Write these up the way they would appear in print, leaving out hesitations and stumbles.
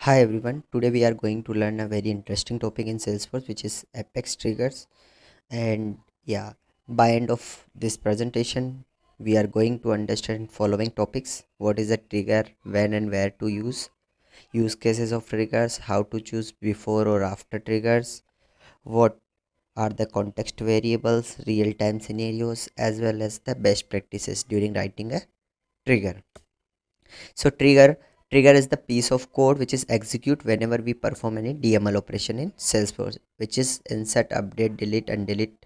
Hi everyone, today we are going to learn a very interesting topic in Salesforce which is Apex triggers. And yeah, by end of this presentation we are going to understand following topics: what is a trigger, when and where to use cases of triggers, how to choose before or after triggers, what are the context variables, real-time scenarios, as well as the best practices during writing a trigger. So trigger is the piece of code which is execute whenever we perform any DML operation in Salesforce, which is insert, update, delete, and delete.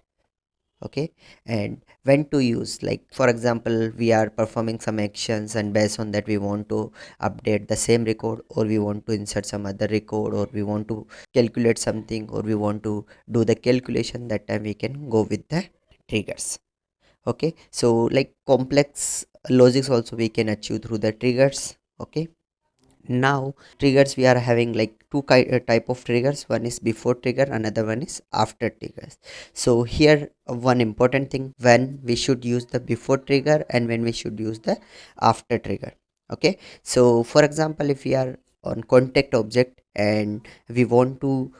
Okay, and when to use, like for example, we are performing some actions, and based on that we want to update the same record, or we want to insert some other record, or we want to calculate something, or we want to do the calculation. That time we can go with the triggers. Okay, so like complex logics also we can achieve through the triggers. Okay, now triggers, we are having like type of triggers. One is before trigger, another one is after triggers. So here one important thing: when we should use the before trigger and when we should use the after trigger. Okay, so for example, if we are on contact object and we want to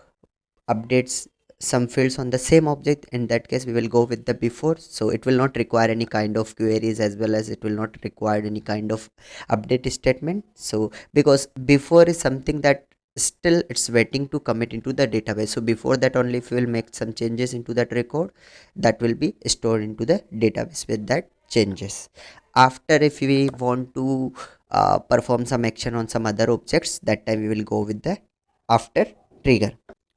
updates some fields on the same object, in that case we will go with the before, so it will not require any kind of queries, as well as it will not require any kind of update statement. So because before is something that still it's waiting to commit into the database, so before that only, if we will make some changes into that record, that will be stored into the database with that changes. After, if we want to perform some action on some other objects, that time we will go with the after trigger.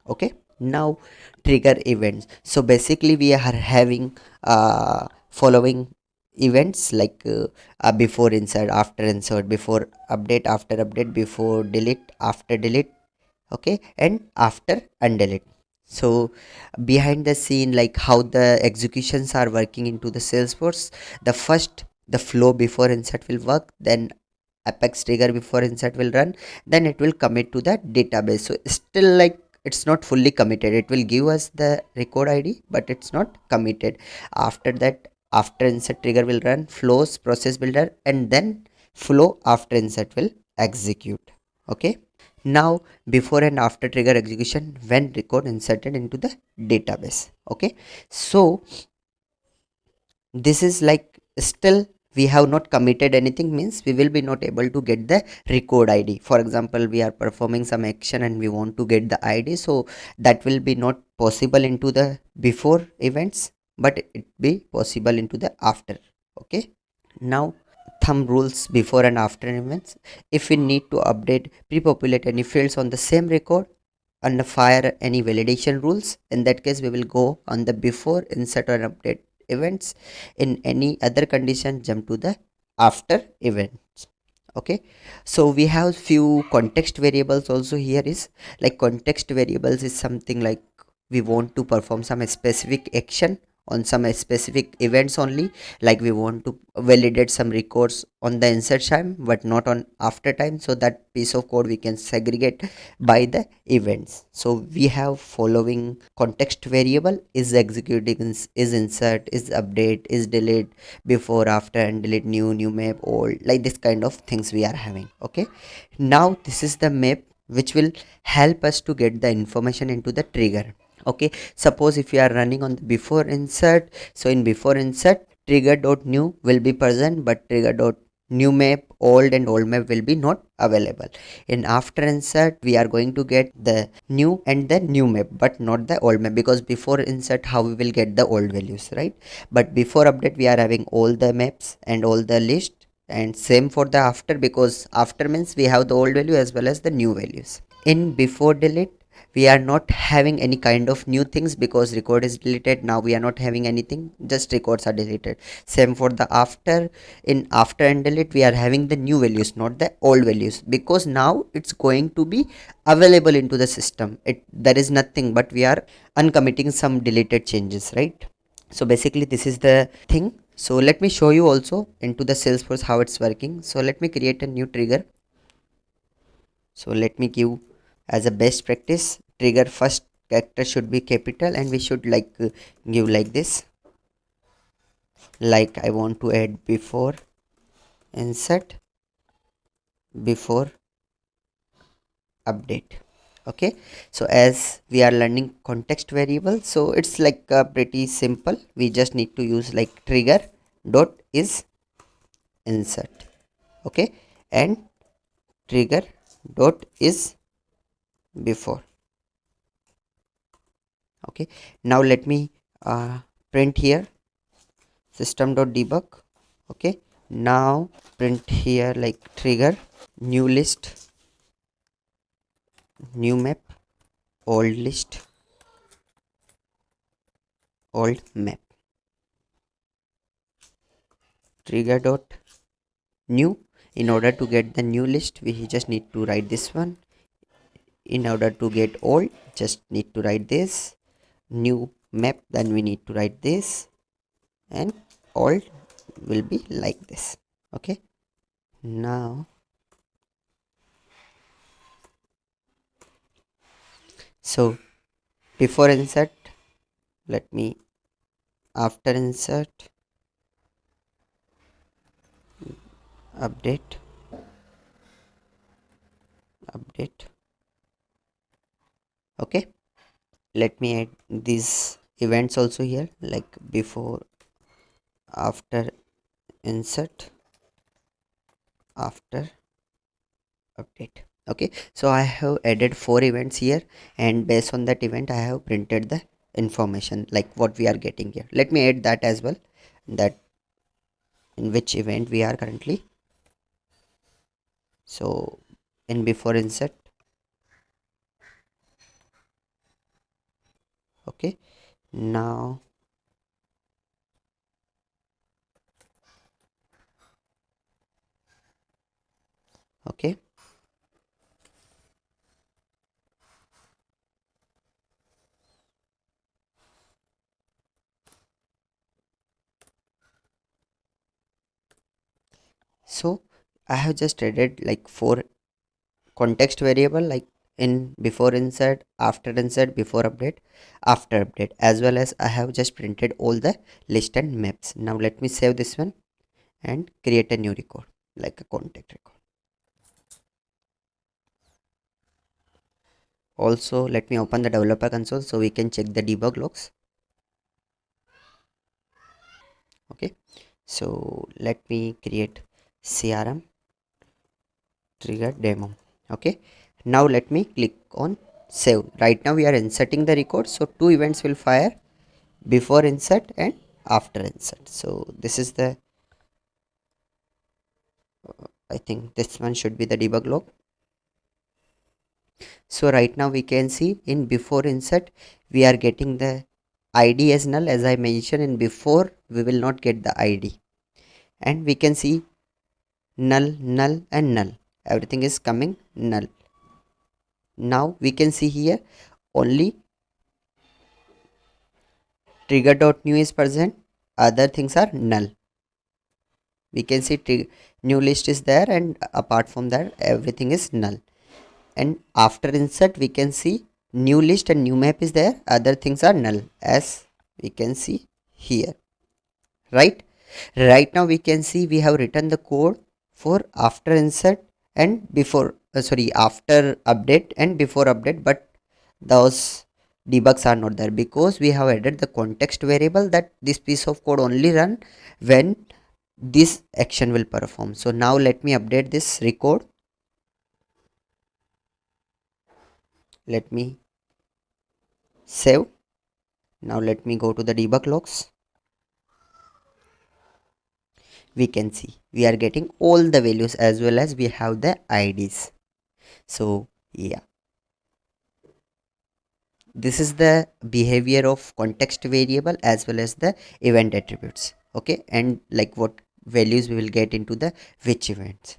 Okay, now trigger events. So basically we are having following events like before insert, after insert, before update, after update, before delete, after delete. Okay, and after undelete. So behind the scene, like how the executions are working into the Salesforce, the first, the flow before insert will work, then apex trigger before insert will run, then it will commit to the database. So still, like, it's not fully committed, it will give us the record id, but it's not committed. After that, after insert trigger will run, flows process builder, and then flow after insert will execute. Okay, now before and after trigger execution when record inserted into the database. Okay, so this is like still we have not committed anything, means we will be not able to get the record id. For example, we are performing some action and we want to get the id, so that will be not possible into the before events, but it be possible into the after. Okay, now thumb rules before and after events. If we need to update, pre-populate any fields on the same record and fire any validation rules, in that case we will go on the before insert or update events. In any other condition, jump to the after events. Okay, so we have few context variables also. Here is like context variables is something like we want to perform some specific action on some specific events only, like we want to validate some records on the insert time but not on after time, so that piece of code we can segregate by the events. So we have following context variable: is executing, is insert, is update, is delete, before, after, and delete, new map, old, like this kind of things we are having. Okay, now this is the map which will help us to get the information into the trigger. Okay, suppose if you are running on the before insert, so in before insert, trigger dot new will be present, but trigger dot new map, old, and old map will be not available. In after insert, we are going to get the new and the new map, but not the old map, because before insert how we will get the old values, right? But before update we are having all the maps and all the list, and same for the after, because after means we have the old value as well as the new values. In before delete, we are not having any kind of new things, because record is deleted. Now we are not having anything, just records are deleted. Same for the after. In after and delete, we are having the new values, not the old values, because now it's going to be available into the system. There is nothing, but we are uncommitting some deleted changes, right? So basically this is the thing. So let me show you also into the Salesforce how it's working. So let me create a new trigger. So let me give as a best practice, trigger first character should be capital, and we should like give like this, like I want to add before insert, before update. Okay, so as we are learning context variable, so it's like pretty simple. We just need to use like trigger dot is insert. Okay, and trigger dot is before. Okay, now let me print here system dot debug. Okay, now print here like trigger new list, new map, old list, old map, trigger dot new. In order to get the new list, we just need to write this one. In order to get old, just need to write this. New map, then we need to write this, and old will be like this. Okay, now so before insert, let me after insert, update, update. Okay, let me add these events also here, like before, after, insert, after, update. Okay, so I have added 4 events here, and based on that event I have printed the information like what we are getting here. Let me add that as well, that in which event we are currently. So in before insert. Okay, now okay, so I have just added like 4 context variable, like in before insert, after insert, before update, after update, as well as I have just printed all the list and maps. Now let me save this one and create a new record, like a contact record. Also let me open the developer console so we can check the debug logs. Okay, so let me create crm trigger demo. Okay, now let me click on save. Right now we are inserting the record, so 2 events will fire, before insert and after insert. So this is the I think this one should be the debug log. So right now we can see in before insert we are getting the id as null. As I mentioned, in before we will not get the id, and we can see null, null and null, everything is coming null. Now we can see here only trigger dot new is present, other things are null. We can see new list is there, and apart from that everything is null. And after insert we can see new list and new map is there, other things are null, as we can see here. Right now we can see we have written the code for after insert and before sorry, after update and before update, but those debugs are not there because we have added the context variable that this piece of code only run when this action will perform. So now let me update this record. Let me save. Now let me go to the debug logs. We can see we are getting all the values as well as we have the IDs. So yeah, this is the behavior of context variable as well as the event attributes. Okay, and like what values we will get into the which events.